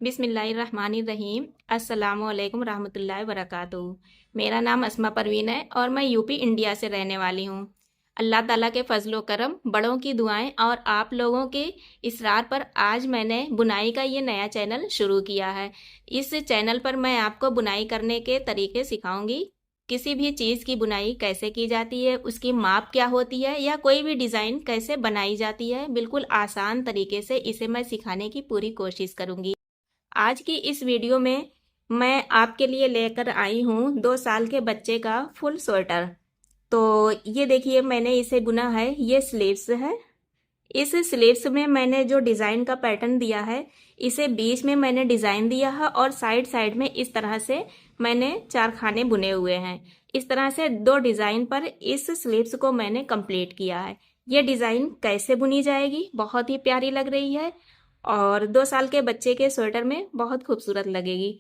बिस्मिल्लाहिर्रहमानिर्रहीम। अस्सलामुअलैकुम रहमतुल्लाहि वबरकातुहू। मेरा नाम अस्मा परवीन है और मैं यूपी इंडिया से रहने वाली हूँ। अल्लाह ताला के फजलो करम, बड़ों की दुआएं और आप लोगों के इसरार पर आज मैंने बुनाई का ये नया चैनल शुरू किया है। इस चैनल पर मैं आपको बुनाई करने के तरीके सिखाऊंगी। किसी भी चीज़ की बुनाई कैसे की जाती है, उसकी माप क्या होती है, या कोई भी डिज़ाइन कैसे बनाई जाती है, बिल्कुल आसान तरीके से इसे मैं सिखाने की पूरी कोशिश करूँगी। आज की इस वीडियो में मैं आपके लिए लेकर आई हूँ 2 साल के बच्चे का फुल स्वेटर। तो ये देखिए, मैंने इसे बुना है। ये स्लीव्स है। इस स्लीव्स में मैंने जो डिज़ाइन का पैटर्न दिया है, इसे बीच में मैंने डिज़ाइन दिया है और साइड साइड में इस तरह से मैंने 4 खाने बुने हुए हैं। इस तरह से 2 डिज़ाइन पर इस स्लीव्स को मैंने कंप्लीट किया है। ये डिज़ाइन कैसे बुनी जाएगी, बहुत ही प्यारी लग रही है और 2 साल के बच्चे के स्वेटर में बहुत खूबसूरत लगेगी।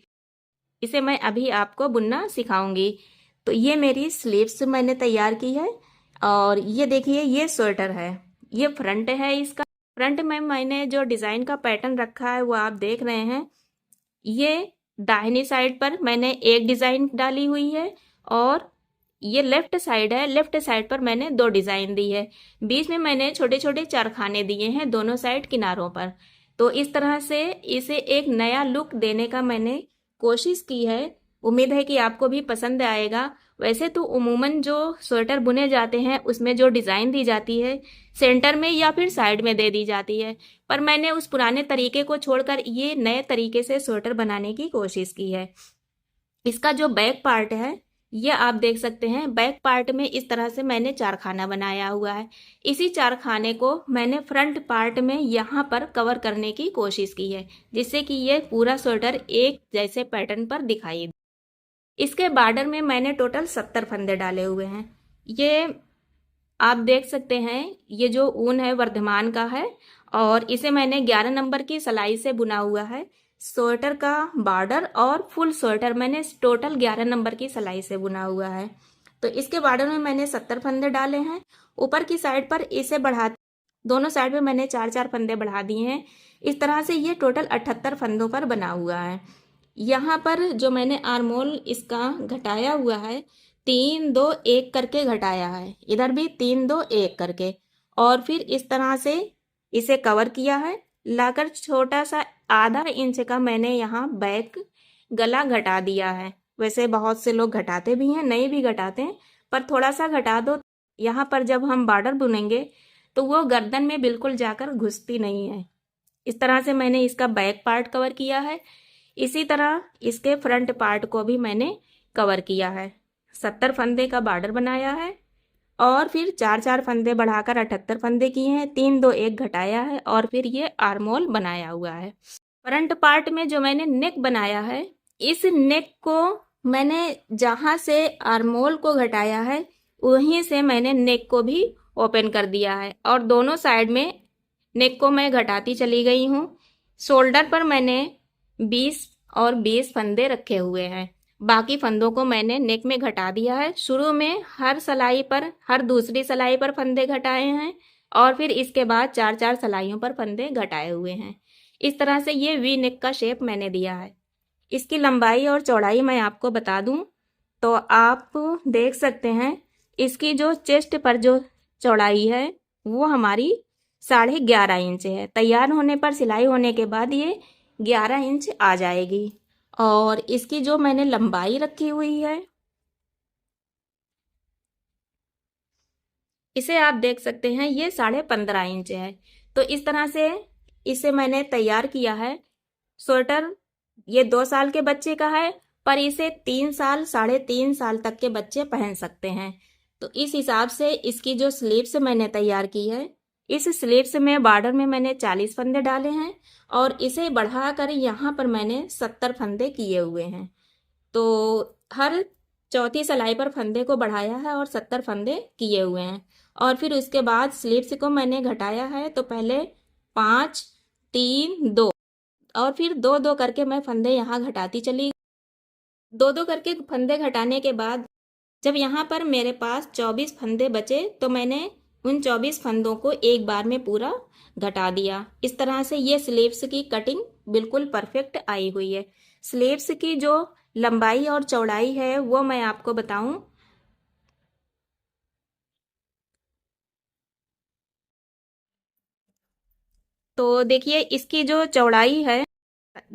इसे मैं अभी आपको बुनना सिखाऊंगी। तो ये मेरी स्लीव्स मैंने तैयार की है और ये देखिए, ये स्वेटर है। ये फ्रंट है। इसका फ्रंट में मैंने जो डिज़ाइन का पैटर्न रखा है वो आप देख रहे हैं। ये दाहिनी साइड पर मैंने एक डिज़ाइन डाली हुई है और ये लेफ्ट साइड है। लेफ्ट साइड पर मैंने 2 डिज़ाइन दी है। बीच में मैंने छोटे छोटे 4 खाने दिए हैं दोनों साइड किनारों पर। तो इस तरह से इसे एक नया लुक देने का मैंने कोशिश की है। उम्मीद है कि आपको भी पसंद आएगा। वैसे तो उमूमन जो स्वेटर बुने जाते हैं उसमें जो डिज़ाइन दी जाती है सेंटर में या फिर साइड में दे दी जाती है, पर मैंने उस पुराने तरीके को छोड़कर ये नए तरीके से स्वेटर बनाने की कोशिश की है। इसका जो बैक पार्ट है ये आप देख सकते हैं। बैक पार्ट में इस तरह से मैंने 4 खाना बनाया हुआ है। इसी 4 खाने को मैंने फ्रंट पार्ट में यहाँ पर कवर करने की कोशिश की है, जिससे कि ये पूरा स्वेटर एक जैसे पैटर्न पर दिखाई दे। इसके बॉर्डर में मैंने टोटल 70 फंदे डाले हुए हैं। ये आप देख सकते हैं। ये जो ऊन है वर्धमान का है और इसे मैंने 11 नंबर की सिलाई से बुना हुआ है। स्वेटर का बॉर्डर और फुल स्वेटर मैंने टोटल 11 नंबर की सिलाई से बुना हुआ है। तो इसके बॉर्डर में मैंने 70 फंदे डाले हैं। ऊपर की साइड पर इसे बढ़ा, दोनों साइड में मैंने 4-4 फंदे बढ़ा दिए हैं। इस तरह से ये टोटल 78 फंदों पर बना हुआ है। यहाँ पर जो मैंने आर्मोल इसका घटाया हुआ है, 3-2-1 करके घटाया है। इधर भी 3-2-1 करके, और फिर इस तरह से इसे कवर किया है। लाकर छोटा सा आधा इंच का मैंने यहाँ बैक गला घटा दिया है। वैसे बहुत से लोग घटाते भी हैं, नहीं भी घटाते हैं, पर थोड़ा सा घटा दो। यहाँ पर जब हम बॉर्डर बुनेंगे तो वो गर्दन में बिल्कुल जाकर घुसती नहीं है। इस तरह से मैंने इसका बैक पार्ट कवर किया है। इसी तरह इसके फ्रंट पार्ट को भी मैंने कवर किया है। 70 फंदे का बॉर्डर बनाया है और फिर 4-4 फंदे बढ़ाकर 78 फंदे किए हैं। 3-2-1 घटाया है और फिर ये आर्मोल बनाया हुआ है। फ्रंट पार्ट में जो मैंने नेक बनाया है, इस नेक को मैंने जहाँ से आर्मोल को घटाया है वहीं से मैंने नेक को भी ओपन कर दिया है और दोनों साइड में नेक को मैं घटाती चली गई हूँ। शोल्डर पर मैंने 20 और 20 फंदे रखे हुए हैं। बाकी फंदों को मैंने नेक में घटा दिया है। शुरू में हर सिलाई पर, हर दूसरी सिलाई पर फंदे घटाए हैं और फिर इसके बाद 4-4 सिलाइयों पर फंदे घटाए हुए हैं। इस तरह से ये वी नेक का शेप मैंने दिया है। इसकी लंबाई और चौड़ाई मैं आपको बता दूं तो आप देख सकते हैं। इसकी जो चेस्ट पर जो चौड़ाई है वो हमारी 11.5 इंच है। तैयार होने पर, सिलाई होने के बाद ये 11 इंच आ जाएगी। और इसकी जो मैंने लंबाई रखी हुई है, इसे आप देख सकते हैं, ये 15.5 इंच है। तो इस तरह से इसे मैंने तैयार किया है। स्वेटर ये 2 साल के बच्चे का है, पर इसे 3 साल, 3.5 साल तक के बच्चे पहन सकते हैं। तो इस हिसाब से इसकी जो स्लीव्स मैंने तैयार की है, इस स्लीव्स में बॉर्डर में मैंने 40 फंदे डाले हैं और इसे बढ़ाकर यहाँ पर मैंने 70 फंदे किए हुए हैं। तो हर चौथी सिलाई पर फंदे को बढ़ाया है और 70 फंदे किए हुए हैं। और फिर उसके बाद स्लीव्स को मैंने घटाया है। तो पहले 5, 3, 2 और फिर 2-2 करके मैं फंदे यहाँ घटाती चली। 2-2 करके फंदे घटाने के बाद जब यहाँ पर मेरे पास 24 फंदे बचे तो मैंने उन 24 फंदों को एक बार में पूरा घटा दिया। इस तरह से ये स्लीव्स की कटिंग बिल्कुल परफेक्ट आई हुई है। स्लीव्स की जो लंबाई और चौड़ाई है वो मैं आपको बताऊं तो देखिए, इसकी जो चौड़ाई है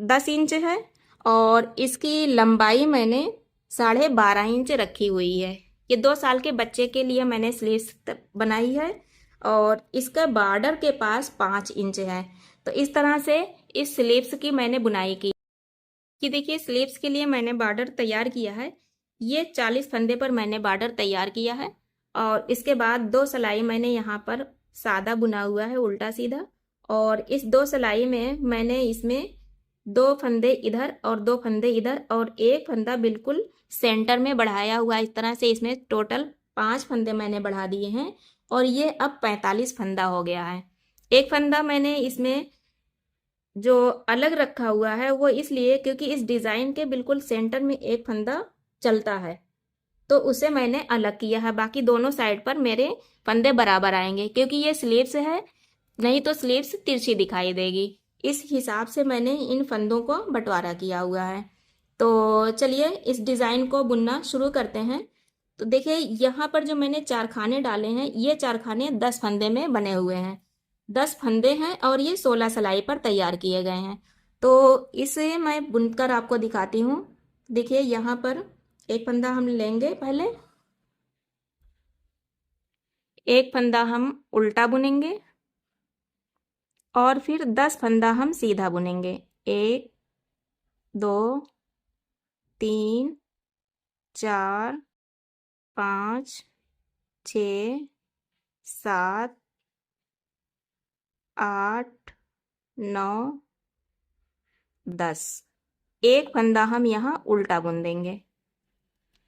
10 इंच है और इसकी लंबाई मैंने 12.5 इंच रखी हुई है। ये 2 साल के बच्चे के लिए मैंने स्लीव्स बनाई है और इसका बॉर्डर के पास 5 इंच है। तो इस तरह से इस स्लीव्स की मैंने बुनाई की कि देखिए, स्लीव्स के लिए मैंने बॉर्डर तैयार किया है। ये 40 फंदे पर मैंने बॉर्डर तैयार किया है और इसके बाद 2 सिलाई मैंने यहाँ पर सादा बुना हुआ है, उल्टा सीधा। और इस 2 सिलाई में मैंने इसमें 2 फंदे इधर और 2 फंदे इधर और एक फंदा बिल्कुल सेंटर में बढ़ाया हुआ। इस तरह से इसमें टोटल 5 फंदे मैंने बढ़ा दिए हैं और ये अब 45 फंदा हो गया है। एक फंदा मैंने इसमें जो अलग रखा हुआ है वो इसलिए क्योंकि इस डिज़ाइन के बिल्कुल सेंटर में एक फंदा चलता है, तो उसे मैंने अलग किया है। बाकी दोनों साइड पर मेरे फंदे बराबर आएंगे क्योंकि ये स्लीव्स है, नहीं तो स्लीव्स तिरछी दिखाई देगी। इस हिसाब से मैंने इन फंदों को बंटवारा किया हुआ है। तो चलिए इस डिज़ाइन को बुनना शुरू करते हैं। तो देखिए, यहाँ पर जो मैंने 4 खाने डाले हैं, ये 4 खाने 10 फंदे में बने हुए हैं। 10 फंदे हैं और ये 16 सिलाई पर तैयार किए गए हैं। तो इसे मैं बुनकर आपको दिखाती हूँ। देखिए, यहाँ पर एक फंदा हम लेंगे, पहले एक फंदा हम उल्टा बुनेंगे और फिर 10 फंदा हम सीधा बुनेंगे। 1 2 3 4 5 6 7 8 9 10। एक फंदा हम यहाँ उल्टा बुन देंगे।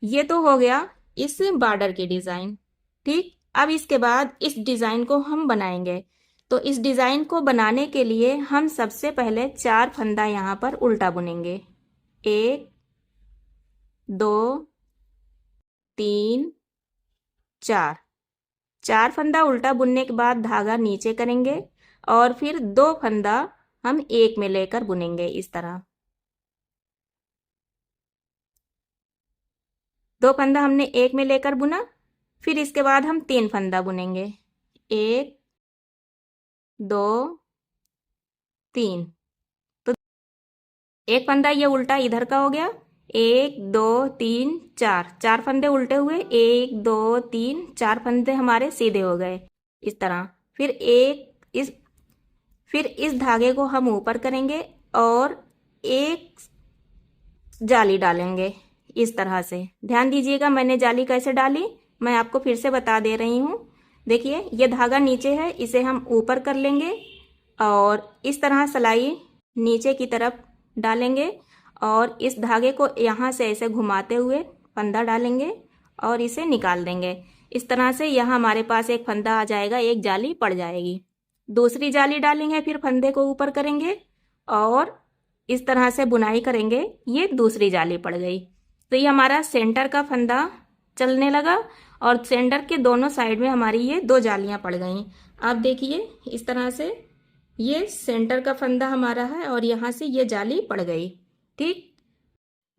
ये तो हो गया इस बॉर्डर की डिज़ाइन। ठीक, अब इसके बाद इस डिज़ाइन को हम बनाएंगे। तो इस डिज़ाइन को बनाने के लिए हम सबसे पहले 4 फंदा यहाँ पर उल्टा बुनेंगे। 1 2 3 4। 4 फंदा उल्टा बुनने के बाद धागा नीचे करेंगे और फिर 2 फंदा हम एक में लेकर बुनेंगे। इस तरह 2 फंदा हमने एक में लेकर बुना, फिर इसके बाद हम 3 फंदा बुनेंगे। 1 2 3। तो एक फंदा ये उल्टा इधर का हो गया। 1 2 3 4, 4 फंदे उल्टे हुए। 1 2 3 4 फंदे हमारे सीधे हो गए। इस तरह फिर इस धागे को हम ऊपर करेंगे और एक जाली डालेंगे। इस तरह से ध्यान दीजिएगा, मैंने जाली कैसे डाली मैं आपको फिर से बता दे रही हूँ। देखिए, ये धागा नीचे है, इसे हम ऊपर कर लेंगे और इस तरह सिलाई नीचे की तरफ डालेंगे और इस धागे को यहाँ से ऐसे घुमाते हुए फंदा डालेंगे और इसे निकाल देंगे। इस तरह से यहाँ हमारे पास एक फंदा आ जाएगा, एक जाली पड़ जाएगी। दूसरी जाली डालेंगे, फिर फंदे को ऊपर करेंगे और इस तरह से बुनाई करेंगे। ये दूसरी जाली पड़ गई। तो ये हमारा सेंटर का फंदा चलने लगा और सेंटर के दोनों साइड में हमारी ये 2 जालियां पड़ गई। आप देखिए, इस तरह से ये सेंटर का फंदा हमारा है और यहाँ से ये जाली पड़ गई। ठीक,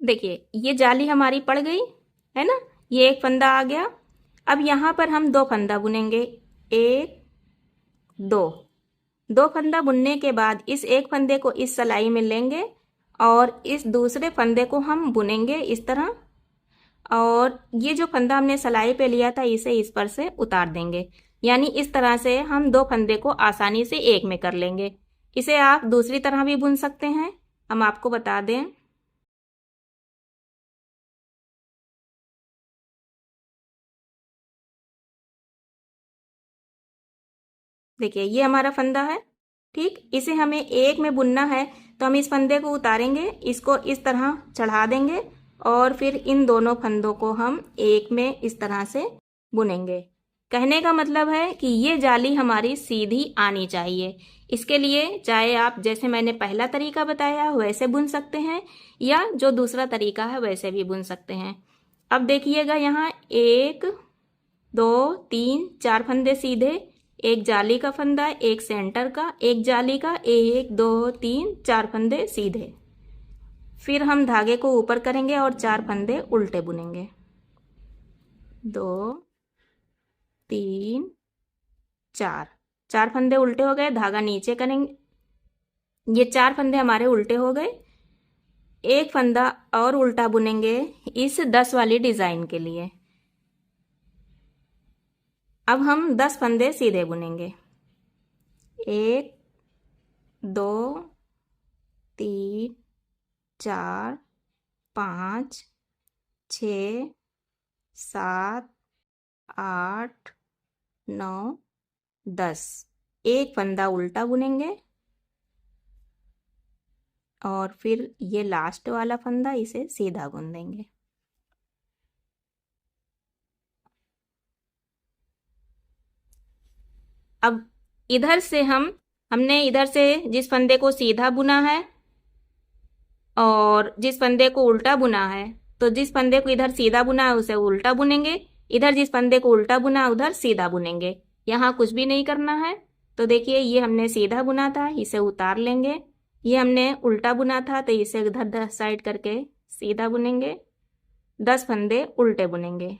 देखिए ये जाली हमारी पड़ गई है ना, ये एक फंदा आ गया। अब यहाँ पर हम 2 फंदा बुनेंगे। 1 2 फंदा बुनने के बाद इस एक फंदे को इस सिलाई में लेंगे और इस दूसरे फंदे को हम बुनेंगे इस तरह। और ये जो फंदा हमने सिलाई पे लिया था इसे इस पर से उतार देंगे। यानी इस तरह से हम 2 फंदे को आसानी से एक में कर लेंगे। इसे आप दूसरी तरह भी बुन सकते हैं, हम आपको बता दें। देखिए, ये हमारा फंदा है। ठीक, इसे हमें एक में बुनना है तो हम इस फंदे को उतारेंगे, इसको इस तरह चढ़ा देंगे और फिर इन दोनों फंदों को हम एक में इस तरह से बुनेंगे। कहने का मतलब है कि ये जाली हमारी सीधी आनी चाहिए। इसके लिए चाहे आप जैसे मैंने पहला तरीका बताया वैसे बुन सकते हैं या जो दूसरा तरीका है वैसे भी बुन सकते हैं। अब देखिएगा, यहाँ 1 2 3 4 फंदे सीधे, एक जाली का फंदा, एक सेंटर का, एक जाली का, 1 2 3 4 फंदे सीधे। फिर हम धागे को ऊपर करेंगे और 4 फंदे उल्टे बुनेंगे। 2 3 4, 4 फंदे उल्टे हो गए, धागा नीचे करेंगे। ये 4 फंदे हमारे उल्टे हो गए। एक फंदा और उल्टा बुनेंगे इस 10 वाली डिजाइन के लिए। अब हम 10 फंदे सीधे बुनेंगे। 1 2 3 4 5 6 7 8 9 10। एक फंदा उल्टा बुनेंगे और फिर ये लास्ट वाला फंदा इसे सीधा बुन देंगे। अब इधर से हमने इधर से जिस फंदे को सीधा बुना है और जिस फंदे को उल्टा बुना है, तो जिस फंदे को इधर सीधा बुना है उसे उल्टा बुनेंगे, इधर जिस फंदे को उल्टा बुना है उधर सीधा बुनेंगे। यहाँ कुछ भी नहीं करना है। तो देखिए ये हमने सीधा बुना था, इसे उतार लेंगे। ये हमने उल्टा बुना था तो इसे इधर साइड करके सीधा बुनेंगे। 10 फंदे उल्टे बुनेंगे।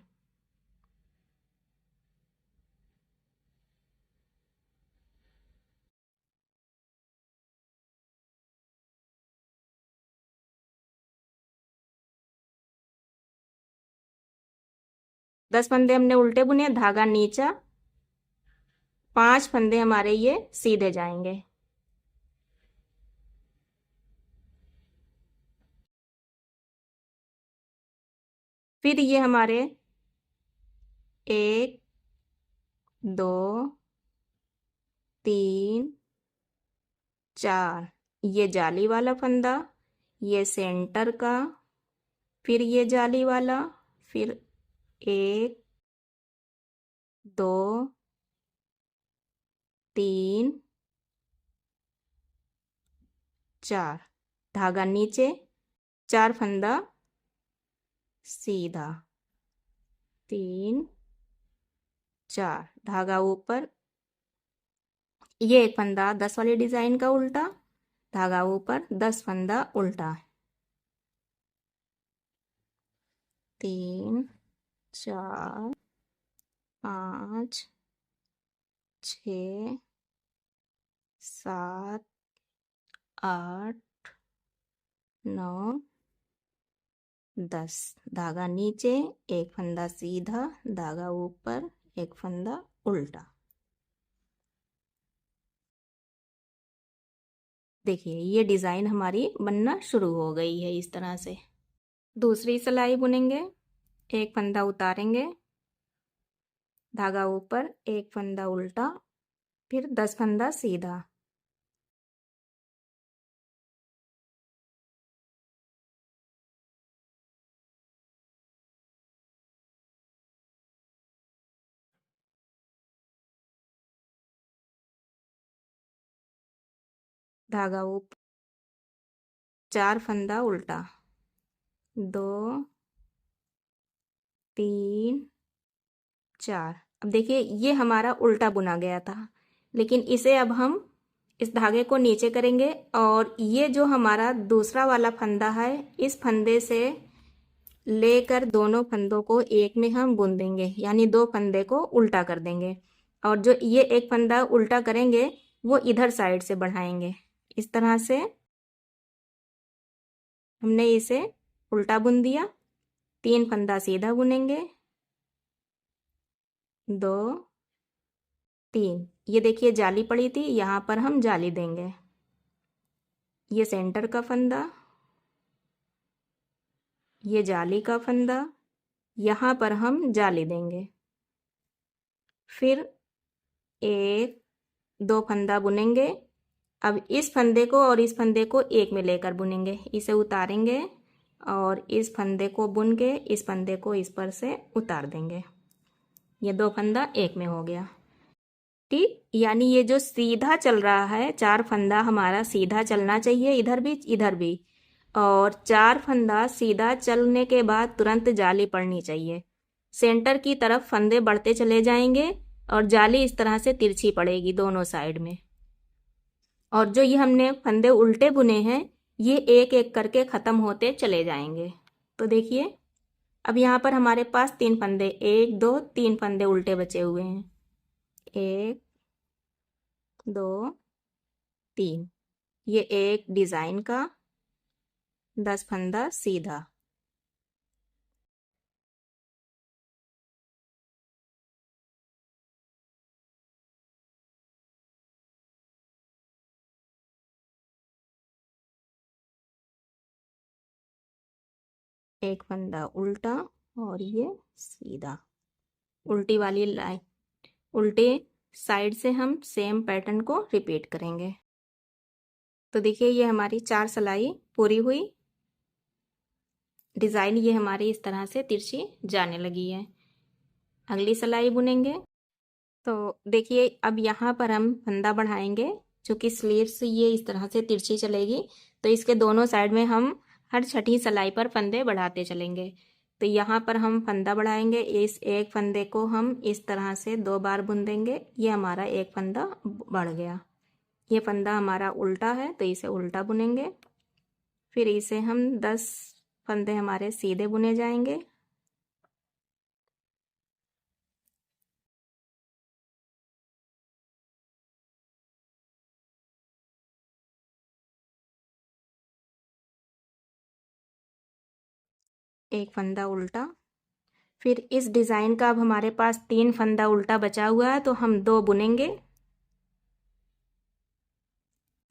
दस फंदे हमने उल्टे बुने, धागा नीचा, 5 फंदे हमारे ये सीधे जाएंगे। फिर ये हमारे 1 2 3 4, ये जाली वाला फंदा, ये सेंटर का, फिर ये जाली वाला, फिर 1 2 3 4, धागा नीचे, 4 फंदा सीधा, 3 4, धागा ऊपर, ये एक फंदा 10 वाली डिजाइन का उल्टा, धागा ऊपर, 10 फंदा उल्टा, 3 4 5 6 7 8 9 10, धागा नीचे, एक फंदा सीधा, धागा ऊपर, एक फंदा उल्टा। देखिए ये डिज़ाइन हमारी बनना शुरू हो गई है इस तरह से। दूसरी सिलाई बुनेंगे, एक फंदा उतारेंगे, धागा ऊपर, एक फंदा उल्टा, फिर 10 फंदा सीधा, धागा ऊपर, 4 फंदा उल्टा, 2 3 4। अब देखिए ये हमारा उल्टा बुना गया था, लेकिन इसे अब हम इस धागे को नीचे करेंगे और ये जो हमारा दूसरा वाला फंदा है, इस फंदे से लेकर दोनों फंदों को एक में हम बुन देंगे, यानी 2 फंदे को उल्टा कर देंगे। और जो ये एक फंदा उल्टा करेंगे वो इधर साइड से बढ़ाएंगे। इस तरह से हमने इसे उल्टा बुन दिया। 3 फंदा सीधा बुनेंगे, 2 3, ये देखिए जाली पड़ी थी, यहाँ पर हम जाली देंगे। ये सेंटर का फंदा, ये जाली का फंदा, यहाँ पर हम जाली देंगे। फिर 1 2 फंदा बुनेंगे। अब इस फंदे को और इस फंदे को एक में लेकर बुनेंगे, इसे उतारेंगे और इस फंदे को बुन के इस फंदे को इस पर से उतार देंगे। ये 2 फंदा एक में हो गया। ठीक, यानी ये जो सीधा चल रहा है, 4 फंदा हमारा सीधा चलना चाहिए, इधर भी इधर भी, और 4 फंदा सीधा चलने के बाद तुरंत जाली पड़नी चाहिए। सेंटर की तरफ फंदे बढ़ते चले जाएंगे और जाली इस तरह से तिरछी पड़ेगी दोनों साइड में। और जो ये हमने फंदे उल्टे बुने हैं ये एक एक करके ख़त्म होते चले जाएंगे। तो देखिए अब यहाँ पर हमारे पास 3 फंदे, 1 2 3 फंदे उल्टे बचे हुए हैं। 1 2 3। ये एक डिज़ाइन का 10 फंदा सीधा। एक फंदा उल्टा और ये सीधा। उल्टी वाली लाइन, उल्टे साइड से हम सेम पैटर्न को रिपीट करेंगे। तो देखिए ये हमारी 4 सिलाई पूरी हुई। डिज़ाइन ये हमारी इस तरह से तिरछी जाने लगी है। अगली सिलाई बुनेंगे। तो देखिए अब यहाँ पर हम फंदा बढ़ाएंगे। चूँकि स्लीव्स ये इस तरह से तिरछी चलेगी तो इसके दोनों साइड में हम हर छठी सिलाई पर फंदे बढ़ाते चलेंगे। तो यहाँ पर हम फंदा बढ़ाएंगे। इस एक फंदे को हम इस तरह से 2 बार बुन देंगे। ये हमारा एक फंदा बढ़ गया। ये फंदा हमारा उल्टा है तो इसे उल्टा बुनेंगे। फिर इसे हम 10 फंदे हमारे सीधे बुने जाएंगे। एक फंदा उल्टा। फिर इस डिज़ाइन का अब हमारे पास 3 फंदा उल्टा बचा हुआ है तो हम 2 बुनेंगे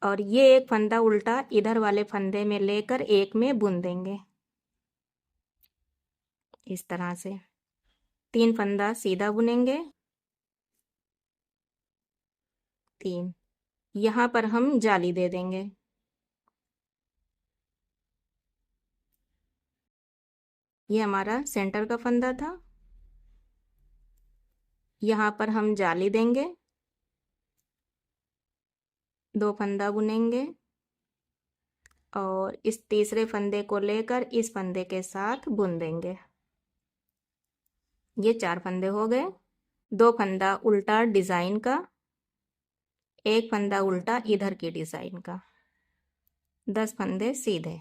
और ये एक फंदा उल्टा इधर वाले फंदे में लेकर एक में बुन देंगे इस तरह से। 3 फंदा सीधा बुनेंगे। 3। यहाँ पर हम जाली दे देंगे। ये हमारा सेंटर का फंदा था। यहाँ पर हम जाली देंगे। 2 फंदा बुनेंगे और इस तीसरे फंदे को लेकर इस फंदे के साथ बुन देंगे। ये 4 फंदे हो गए। 2 फंदा उल्टा डिज़ाइन का, एक फंदा उल्टा इधर की डिज़ाइन का। 10 फंदे सीधे।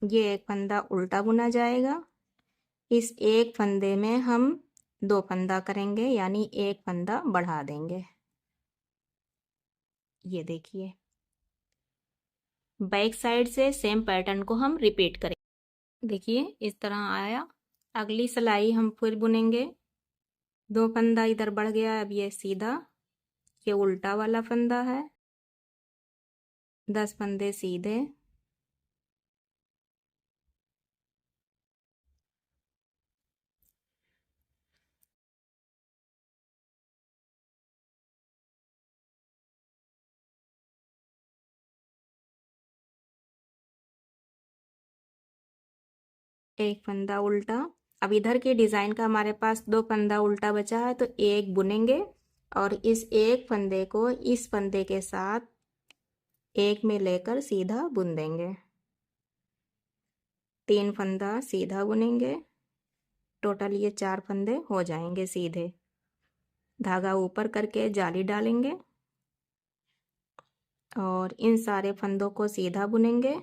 ये एक फंदा उल्टा बुना जाएगा। इस एक फंदे में हम 2 फंदा करेंगे यानी एक फंदा बढ़ा देंगे। ये देखिए बैक साइड से सेम पैटर्न को हम रिपीट करें। देखिए इस तरह आया। अगली सिलाई हम फिर बुनेंगे। 2 फंदा इधर बढ़ गया। अब ये सीधा, ये उल्टा वाला फंदा है। 10 फंदे सीधे। एक फंदा उल्टा। अब इधर के डिज़ाइन का हमारे पास 2 फंदा उल्टा बचा है तो एक बुनेंगे और इस एक फंदे को इस फंदे के साथ एक में लेकर सीधा बुन देंगे। 3 फंदा सीधा बुनेंगे। टोटल ये 4 फंदे हो जाएंगे सीधे। धागा ऊपर करके जाली डालेंगे और इन सारे फंदों को सीधा बुनेंगे।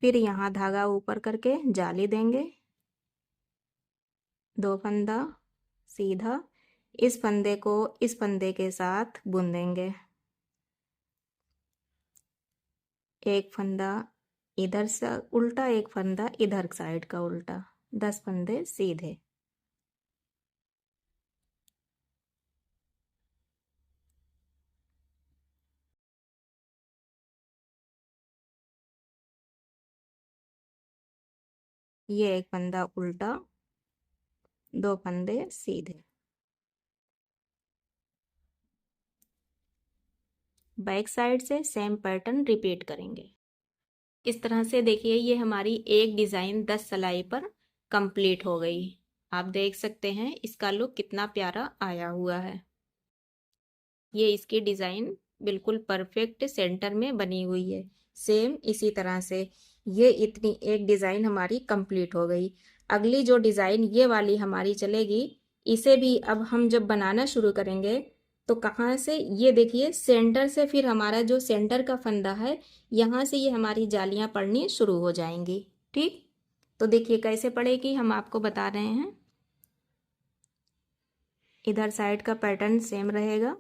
फिर यहाँ धागा ऊपर करके जाली देंगे। 2 फंदा सीधा, इस फंदे को इस फंदे के साथ बुन देंगे। एक फंदा इधर से उल्टा, एक फंदा इधर साइड का उल्टा। 10 फंदे सीधे। ये एक फंदा उल्टा, 2 फंदे सीधे। बैक साइड से सेम पैटर्न रिपीट करेंगे। इस तरह से देखिए ये हमारी एक डिज़ाइन 10 सिलाई पर कंप्लीट हो गई। आप देख सकते हैं इसका लुक कितना प्यारा आया हुआ है। ये इसकी डिज़ाइन बिल्कुल परफेक्ट सेंटर में बनी हुई है। सेम इसी तरह से ये इतनी एक डिज़ाइन हमारी कंप्लीट हो गई। अगली जो डिज़ाइन ये वाली हमारी चलेगी, इसे भी अब हम जब बनाना शुरू करेंगे तो कहाँ से, ये देखिए सेंटर से फिर हमारा जो सेंटर का फंदा है यहाँ से ये हमारी जालियाँ पड़नी शुरू हो जाएंगी। ठीक, तो देखिए कैसे पड़ेगी हम आपको बता रहे हैं। इधर साइड का पैटर्न सेम रहेगा।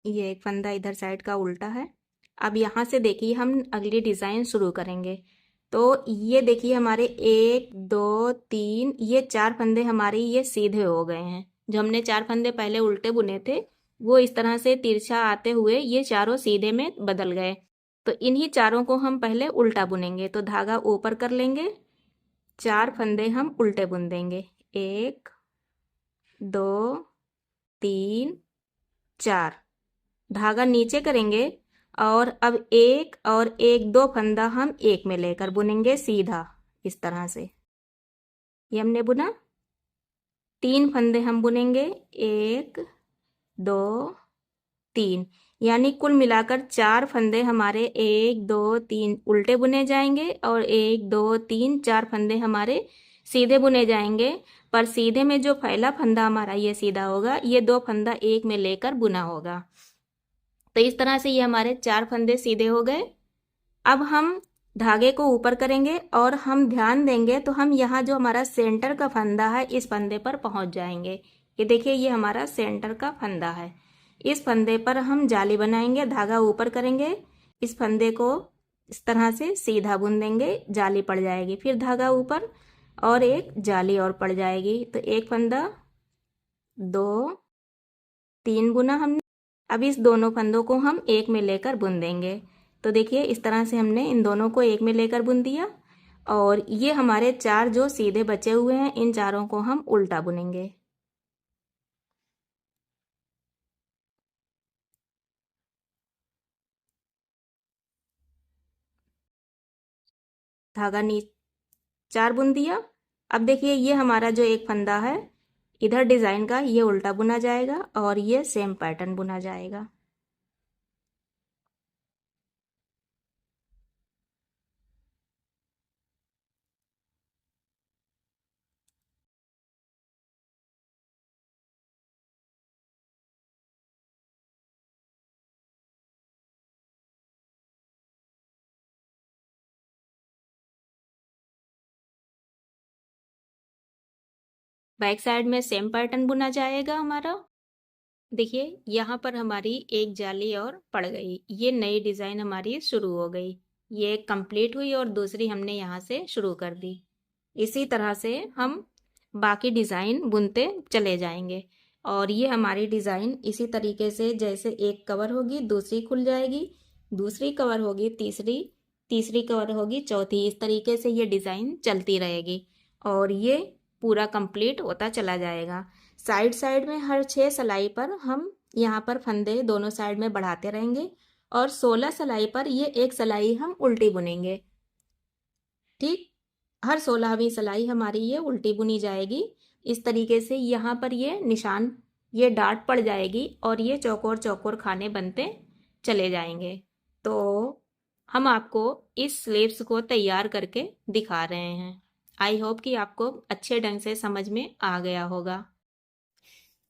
ये एक फंदा इधर साइड का उल्टा है। अब यहाँ से देखिए हम अगली डिज़ाइन शुरू करेंगे। तो ये देखिए हमारे 1 2 3 ये 4 फंदे हमारे ये सीधे हो गए हैं। जो हमने 4 फंदे पहले उल्टे बुने थे वो इस तरह से तिरछा आते हुए ये चारों सीधे में बदल गए। तो इन्हीं चारों को हम पहले उल्टा बुनेंगे। तो धागा ऊपर कर लेंगे, 4 फंदे हम उल्टे बुन देंगे। 1 2 3 4 धागा नीचे करेंगे और अब एक और एक 2 फंदा हम एक में लेकर बुनेंगे सीधा इस तरह से। ये हमने बुना, 3 फंदे हम बुनेंगे, 1 2 3, यानी कुल मिलाकर 4 फंदे हमारे 1 2 3 उल्टे बुने जाएंगे और 1 2 3 4 फंदे हमारे सीधे बुने जाएंगे। पर सीधे में जो पहला फंदा हमारा ये सीधा होगा, ये 2 फंदा एक में लेकर बुना होगा। तो इस तरह से ये हमारे 4 फंदे सीधे हो गए। अब हम धागे को ऊपर करेंगे और हम ध्यान देंगे तो हम यहाँ जो हमारा सेंटर का फंदा है इस फंदे पर पहुँच जाएंगे। ये देखिए ये हमारा सेंटर का फंदा है। इस फंदे पर हम जाली बनाएंगे, धागा ऊपर करेंगे, इस फंदे को इस तरह से सीधा बुन देंगे, जाली पड़ जाएगी। फिर धागा ऊपर और एक जाली और पड़ जाएगी। तो एक फंदा 2 3 बुना हमने। अब इस दोनों फंदों को हम एक में लेकर बुन देंगे। तो देखिए इस तरह से हमने इन दोनों को एक में लेकर बुन दिया और ये हमारे 4 जो सीधे बचे हुए हैं इन चारों को हम उल्टा बुनेंगे। धागा नी 4 बुन दिया। अब देखिए ये हमारा जो एक फंदा है इधर डिज़ाइन का ये उल्टा बुना जाएगा और ये सेम पैटर्न बुना जाएगा। बैक साइड में सेम पैटर्न बुना जाएगा हमारा। देखिए यहाँ पर हमारी एक जाली और पड़ गई, ये नई डिज़ाइन हमारी शुरू हो गई। ये कंप्लीट हुई और दूसरी हमने यहाँ से शुरू कर दी। इसी तरह से हम बाकी डिज़ाइन बुनते चले जाएंगे और ये हमारी डिज़ाइन इसी तरीके से जैसे एक कवर होगी दूसरी खुल जाएगी, दूसरी कवर होगी तीसरी, तीसरी कवर होगी चौथी, इस तरीके से ये डिज़ाइन चलती रहेगी और ये पूरा कंप्लीट होता चला जाएगा। साइड साइड में हर 6 सिलाई पर हम यहाँ पर फंदे दोनों साइड में बढ़ाते रहेंगे और 16 सिलाई पर ये एक सिलाई हम उल्टी बुनेंगे। ठीक, हर 16वीं सिलाई हमारी ये उल्टी बुनी जाएगी। इस तरीके से यहाँ पर ये निशान, ये डाट पड़ जाएगी और ये चौकोर चौकोर खाने बनते चले जाएंगे। तो हम आपको इस स्लीव्स को तैयार करके दिखा रहे हैं। आई होप कि आपको अच्छे ढंग से समझ में आ गया होगा।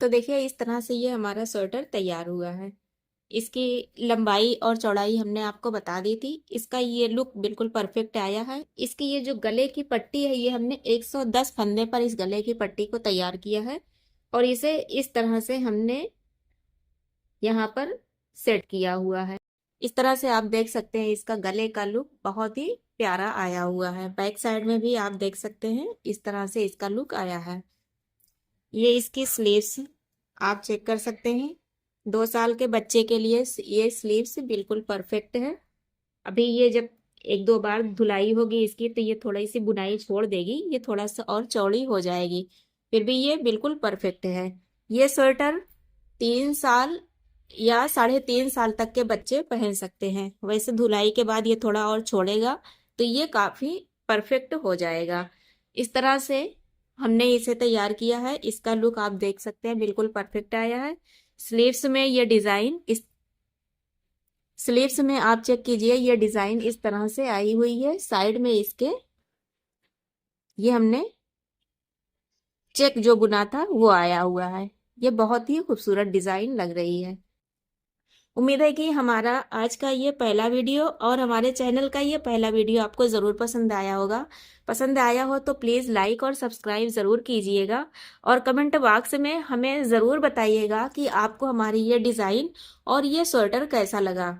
तो देखिए इस तरह से ये हमारा स्वेटर तैयार हुआ है। इसकी लंबाई और चौड़ाई हमने आपको बता दी थी। इसका ये लुक बिल्कुल परफेक्ट आया है। इसकी ये जो गले की पट्टी है ये हमने 110 फंदे पर इस गले की पट्टी को तैयार किया है और इसे इस तरह से हमने यहाँ पर सेट किया हुआ है। इस तरह से आप देख सकते हैं इसका गले का लुक बहुत ही प्यारा आया हुआ है। बैक साइड में भी आप देख सकते हैं इस तरह से इसका लुक आया है। ये इसकी स्लीव्स आप चेक कर सकते हैं। 2 साल के बच्चे के लिए ये स्लीव्स बिल्कुल परफेक्ट है। अभी ये जब एक दो बार धुलाई होगी इसकी तो ये थोड़ी सी बुनाई छोड़ देगी, ये थोड़ा सा और चौड़ी हो जाएगी। फिर भी ये बिल्कुल परफेक्ट है। ये स्वेटर 3 साल या 3.5 साल तक के बच्चे पहन सकते हैं। वैसे धुलाई के बाद ये थोड़ा और छोड़ेगा तो ये काफी परफेक्ट हो जाएगा। इस तरह से हमने इसे तैयार किया है। इसका लुक आप देख सकते हैं, बिल्कुल परफेक्ट आया है। स्लीव्स में ये डिजाइन इस स्लीव्स में आप चेक कीजिए, ये डिजाइन इस तरह से आई हुई है। साइड में इसके ये हमने चेक जो बुना था वो आया हुआ है। ये बहुत ही खूबसूरत डिजाइन लग रही है। उम्मीद है कि हमारा आज का ये पहला वीडियो और हमारे चैनल का ये पहला वीडियो आपको ज़रूर पसंद आया होगा। पसंद आया हो तो प्लीज़ लाइक और सब्सक्राइब ज़रूर कीजिएगा और कमेंट बॉक्स में हमें ज़रूर बताइएगा कि आपको हमारी ये डिज़ाइन और ये स्वेटर कैसा लगा।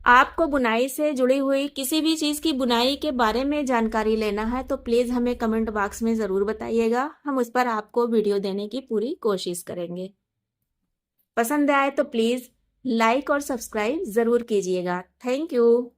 आपको बुनाई से जुड़ी हुई किसी भी चीज़ की बुनाई के बारे में जानकारी लेना है तो प्लीज़ हमें कमेंट बॉक्स में ज़रूर बताइएगा। हम उस पर आपको वीडियो देने की पूरी कोशिश करेंगे। पसंद आए तो प्लीज़ लाइक और सब्सक्राइब ज़रूर कीजिएगा। Thank you.